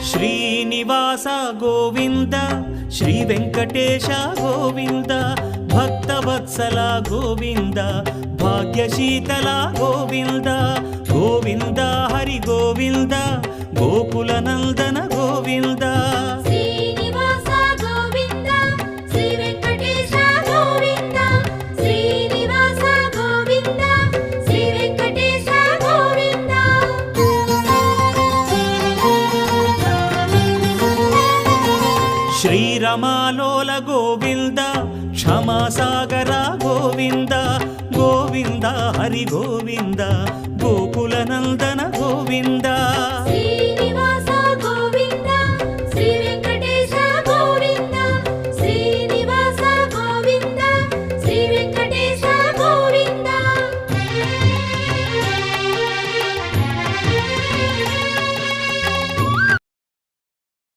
Srinivasa Govinda Shri Venkatesha Govinda Bhaktavatsala Govinda భాగ్యశీతల Govinda Govinda Hari Govinda Gokula Nandana Govinda Srinivasa Govinda Shri Venkatesha Govinda Srinivasa Govinda Shri Venkatesha Govinda శ్రీరమాలోల Govinda క్షమాసాగర Govinda Govinda Hari Govinda Gokula Nandana Govinda